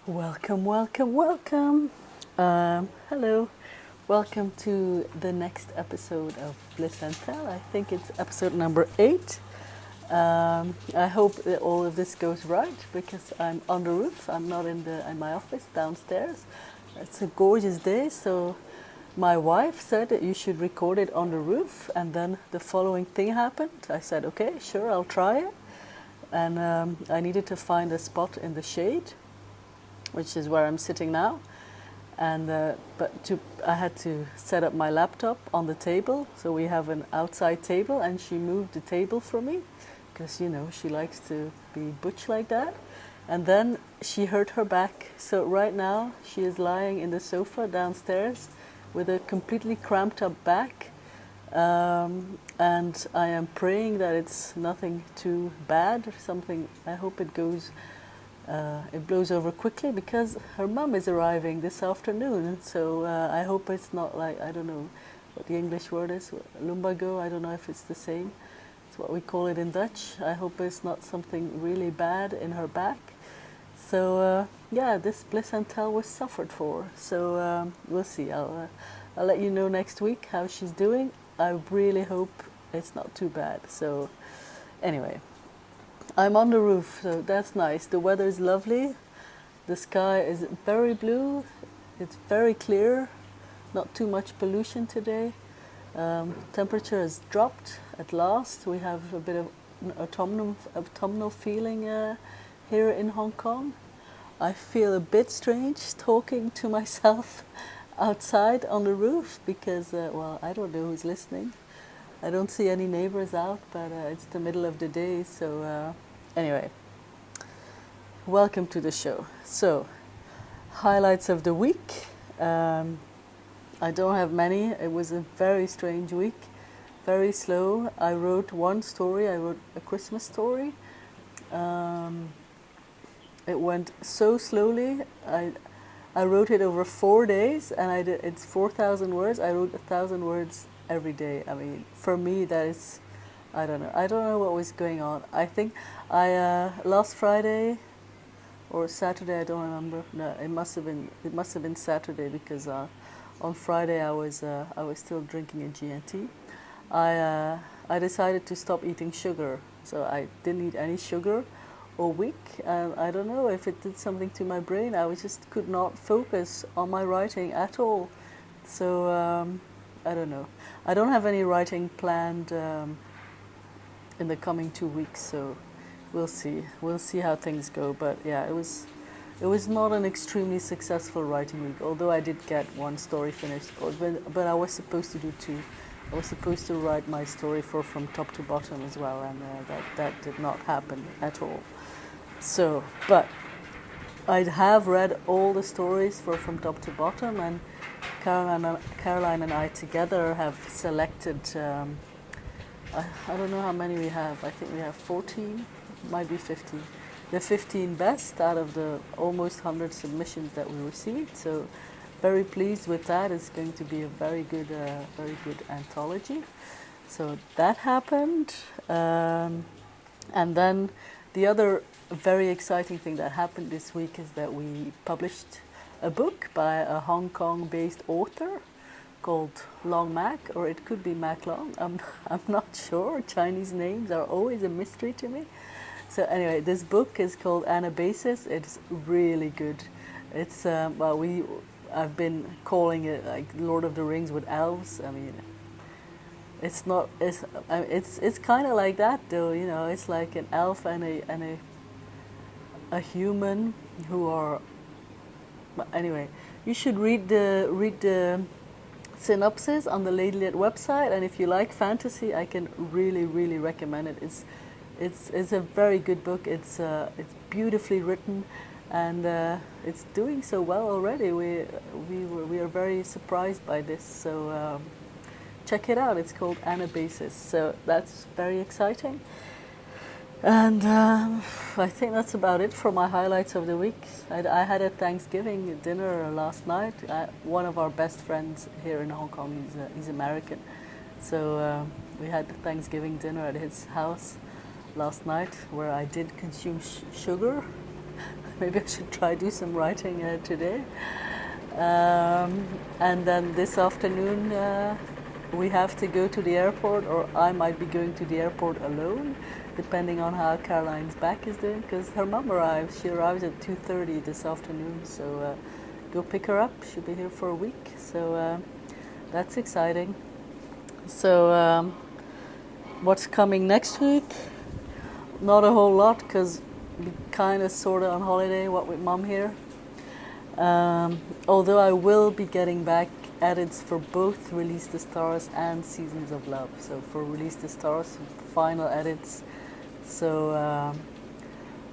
Welcome, welcome, welcome. Hello. Welcome to the next episode of Bliss Tell. I think it's episode number 8. I hope that all of this goes right because I'm on the roof. I'm not in my office downstairs. It's a gorgeous day, so my wife said that you should record it on the roof, and then the following thing happened. I said, okay, sure, I'll try it. And I needed to find a spot in the shade, which is where I'm sitting now. And I had to set up my laptop on the table. So we have an outside table, and she moved the table for me because she likes to be butch like that. And then she hurt her back. So right now she is lying in the sofa downstairs with a completely cramped up back. And I am praying that it's nothing too bad or something. I hope it blows over quickly because her mum is arriving this afternoon. So I hope it's not like, I don't know what the English word is, lumbago. I don't know if it's the same. It's what we call it in Dutch. I hope it's not something really bad in her back. So this Bliss and Tell was suffered for. So we'll see. I'll let you know next week how she's doing. I really hope it's not too bad. So anyway, I'm on the roof, so that's nice. The weather is lovely. The sky is very blue. It's very clear. Not too much pollution today. Temperature has dropped at last. We have a bit of an autumnal feeling here in Hong Kong. I feel a bit strange talking to myself outside on the roof because, I don't know who's listening. I don't see any neighbors out, but it's the middle of the day, so anyway. Welcome to the show. So, highlights of the week. I don't have many. It was a very strange week, very slow. I wrote one story. I wrote a Christmas story. It went so slowly. I wrote it over 4 days, and it's 4,000 words. I wrote 1,000 words every day. I mean, for me, that is, I don't know. I don't know what was going on. I think last Friday or Saturday, I don't remember. No, it must have been Saturday because on Friday I was still drinking a G&T. I decided to stop eating sugar, so I didn't eat any sugar all week. I don't know if it did something to my brain. I just could not focus on my writing at all. So I don't know. I don't have any writing planned in the coming 2 weeks. So we'll see. We'll see how things go. But yeah, it was not an extremely successful writing week. Although I did get one story finished, but I was supposed to do 2. I was supposed to write my story from top to bottom as well, and that did not happen at all. So, but I have read all the stories from top to bottom, and Caroline and I together have selected, I don't know how many we have. I think we have 14, might be 15. The 15 best out of the almost 100 submissions that we received. So very pleased with that. It's going to be a very good anthology. So that happened, and then the other very exciting thing that happened this week is that we published a book by a Hong Kong-based author called Long Mac, or it could be Mac Long. I'm not sure. Chinese names are always a mystery to me. So anyway, this book is called Anabasis. It's really good. It's I've been calling it like Lord of the Rings with elves. I mean, it's not. It's kind of like that though. It's like an elf and a human who are. But anyway, you should read the synopsis on the Ladylet website, and if you like fantasy, I can really recommend it. It's a very good book. It's beautifully written, and it's doing so well already. We are very surprised by this. So check it out. It's called Anabasis. So that's very exciting. And I think that's about it for my highlights of the week. I had a Thanksgiving dinner last night. One of our best friends here in Hong Kong, he's American. So we had Thanksgiving dinner at his house last night, where I did consume sugar. maybe I should try do some writing today. And then this afternoon we have to go to the airport, or I might be going to the airport alone, depending on how Caroline's back is doing, because her mum arrives. She arrives at 2:30 this afternoon, so go pick her up. She'll be here for a week, so that's exciting. So what's coming next week? Not a whole lot, because we kind of sort of on holiday, what with Mum here. Although I will be getting back edits for both Release the Stars and Seasons of Love. So for Release the Stars, final edits. So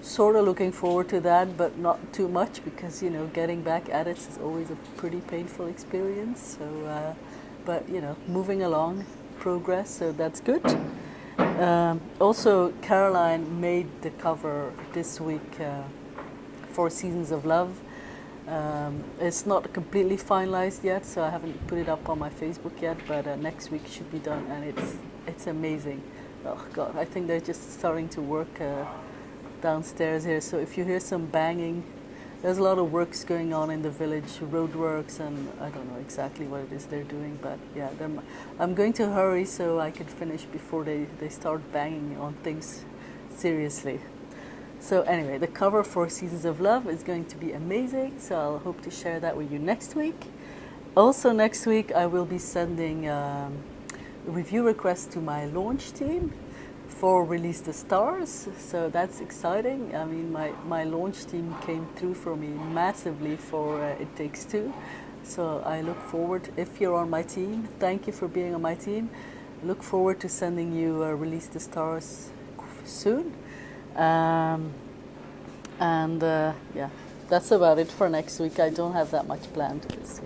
sort of looking forward to that, but not too much, because getting back edits is always a pretty painful experience. So but moving along, progress, so that's good. Also, Caroline made the cover this week for Seasons of Love. It's not completely finalized yet, so I haven't put it up on my Facebook yet, but next week should be done, and it's amazing. Oh God, I think they're just starting to work downstairs here, so if you hear some banging, there's a lot of works going on in the village, roadworks, and I don't know exactly what it is they're doing, but yeah, I'm going to hurry so I can finish before they start banging on things seriously. So anyway, the cover for Seasons of Love is going to be amazing, so I'll hope to share that with you next week. Also next week I will be sending review requests to my launch team for Release the Stars, so that's exciting. I mean, my launch team came through for me massively for It Takes Two, so I look forward, if you're on my team, thank you for being on my team. Look forward to sending you Release the Stars soon. Yeah, that's about it for next week. I don't have that much planned, because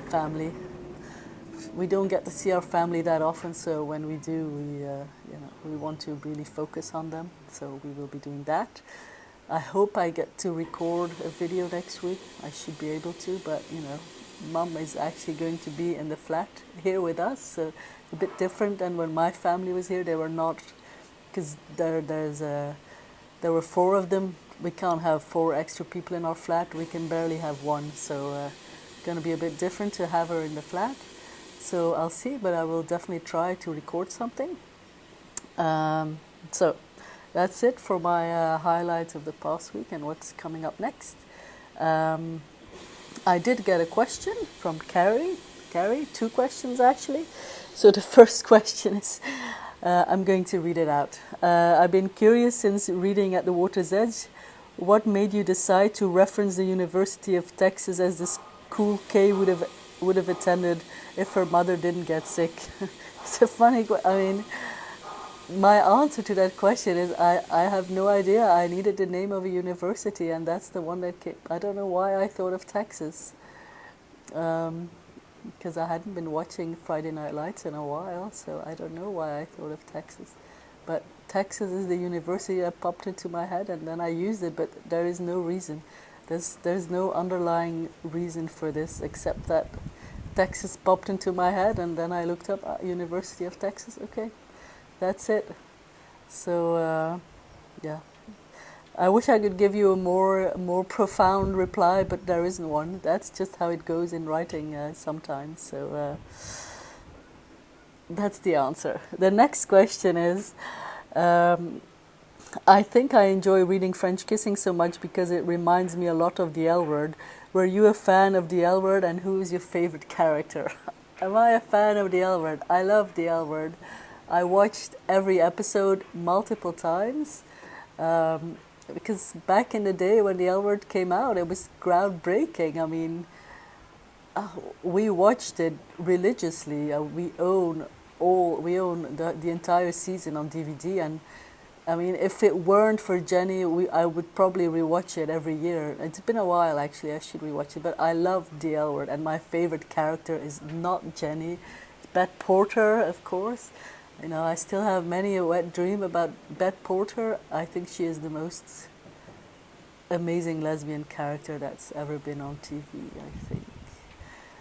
family. We don't get to see our family that often, so when we do, we want to really focus on them. So we will be doing that. I hope I get to record a video next week. I should be able to, but Mum is actually going to be in the flat here with us, so it's a bit different than when my family was here. They were not, because there were 4 of them. We can't have 4 extra people in our flat. We can barely have 1, so it's going to be a bit different to have her in the flat. So I'll see, but I will definitely try to record something. So that's it for my highlights of the past week and what's coming up next. I did get a question from Carrie, 2 questions actually. So the first question is, I'm going to read it out. I've been curious since reading At the Water's Edge. What made you decide to reference the University of Texas as the school Kay would have attended if her mother didn't get sick? It's a funny question. I mean, my answer to that question is I have no idea. I needed the name of a university, and that's the one that came. I don't know why I thought of Texas. Because I hadn't been watching Friday Night Lights in a while, so I don't know why I thought of Texas. But Texas is the university that popped into my head, and then I used it, but there is no reason. There's no underlying reason for this, except that Texas popped into my head, and then I looked up University of Texas. Okay, that's it. So, yeah. I wish I could give you a more profound reply, but there isn't one. That's just how it goes in writing sometimes. So that's the answer. The next question is, I think I enjoy reading French Kissing so much because it reminds me a lot of the L Word. Were you a fan of the L Word, and who is your favorite character? Am I a fan of the L Word? I love the L Word. I watched every episode multiple times. Because back in the day when the L Word came out, it was groundbreaking. I mean, we watched it religiously. We own the entire season on DVD, and I mean, if it weren't for Jenny, I would probably rewatch it every year. It's been a while actually. I should rewatch it, but I love the L Word, and my favorite character is not Jenny, it's Bette Porter, of course. I still have many a wet dream about Bette Porter. I think she is the most amazing lesbian character that's ever been on TV, I think.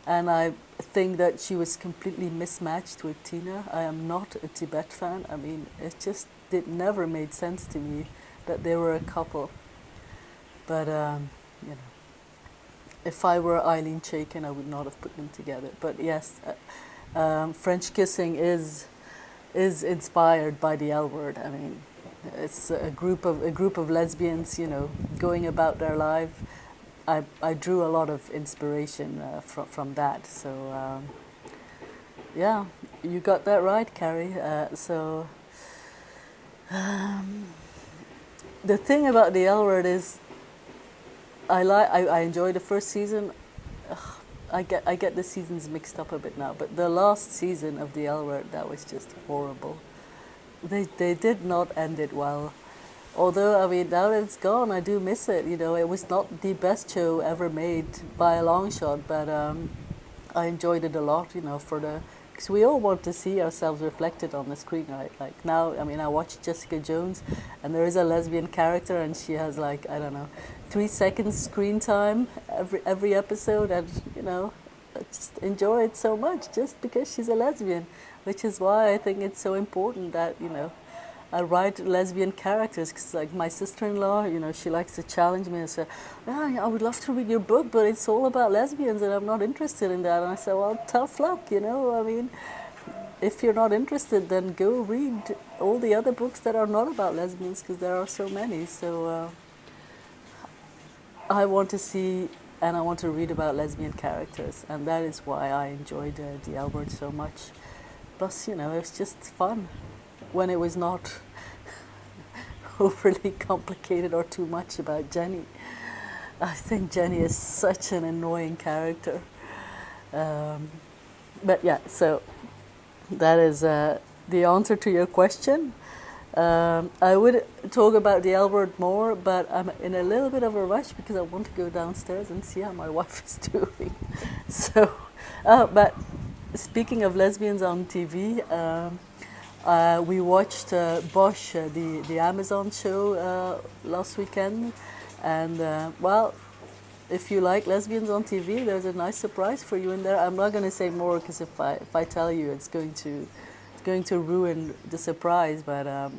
And I think that she was completely mismatched with Tina. I am not a Tibet fan. I mean, it never made sense to me that they were a couple. But you know, if I were Eileen Chaikin, I would not have put them together. But yes, French Kissing is inspired by the L Word. I mean, it's a group of lesbians, you know, going about their life. I drew a lot of inspiration from that. So yeah, you got that right, Carrie. The thing about the L Word is, I enjoyed the first season. Ugh, I get the seasons mixed up a bit now, but the last season of the L Word, that was just horrible. They did not end it well. Although, I mean, now that it's gone, I do miss it. You know, it was not the best show ever made by a long shot, but I enjoyed it a lot. You know, because we all want to see ourselves reflected on the screen, right? Like now, I mean, I watched Jessica Jones, and there is a lesbian character, and she has like, I don't know, 3 seconds screen time every episode, and you know, I just enjoy it so much just because she's a lesbian, which is why I think it's so important that, you know, I write lesbian characters, because like my sister-in-law, you know, she likes to challenge me and say, I would love to read your book, but it's all about lesbians and I'm not interested in that. And I say, well, tough luck, you know, I mean, if you're not interested, then go read all the other books that are not about lesbians, because there are so many. So I want to see and I want to read about lesbian characters, and that is why I enjoyed the L Word so much. Plus, you know, it was just fun when it was not overly complicated or too much about Jenny. I think Jenny is such an annoying character. But yeah, so that is the answer to your question. I would talk about the L Word more, but I'm in a little bit of a rush because I want to go downstairs and see how my wife is doing. So, but speaking of lesbians on TV, we watched Bosch, the Amazon show last weekend, and well, if you like lesbians on TV, there's a nice surprise for you in there. I'm not going to say more because if I tell you, it's going to ruin the surprise. But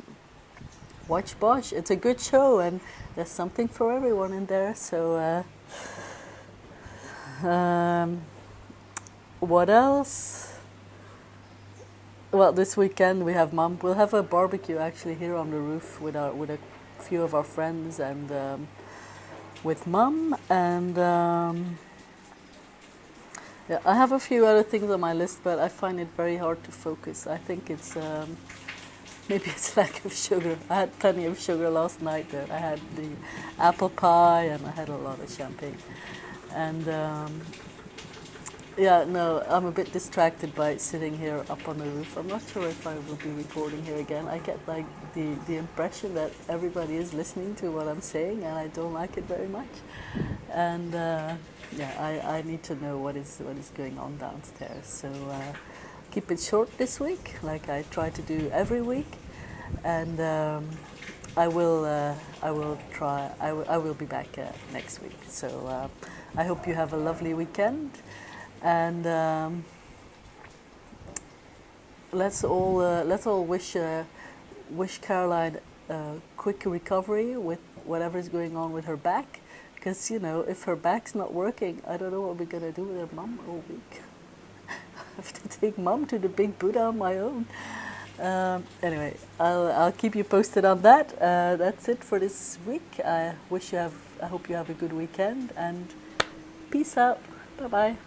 watch Bosch; it's a good show, and there's something for everyone in there. So, what else? Well, this weekend we have Mum. We'll have a barbecue actually here on the roof with a few of our friends and with Mum. And yeah, I have a few other things on my list, but I find it very hard to focus. I think it's maybe it's lack of sugar. I had plenty of sugar last night. I had the apple pie and I had a lot of champagne. And yeah, no, I'm a bit distracted by sitting here up on the roof. I'm not sure if I will be recording here again. I get like the impression that everybody is listening to what I'm saying, and I don't like it very much. And yeah, I need to know what is going on downstairs. So keep it short this week, like I try to do every week, and I will be back next week. So I hope you have a lovely weekend. And let's all wish Caroline a quick recovery with whatever is going on with her back, because you know, if her back's not working, I don't know what we're gonna do with her Mum all week. I have to take Mum to the Big Buddha on my own. Anyway, I'll keep you posted on that. That's it for this week. I hope you have a good weekend, and peace out. Bye bye.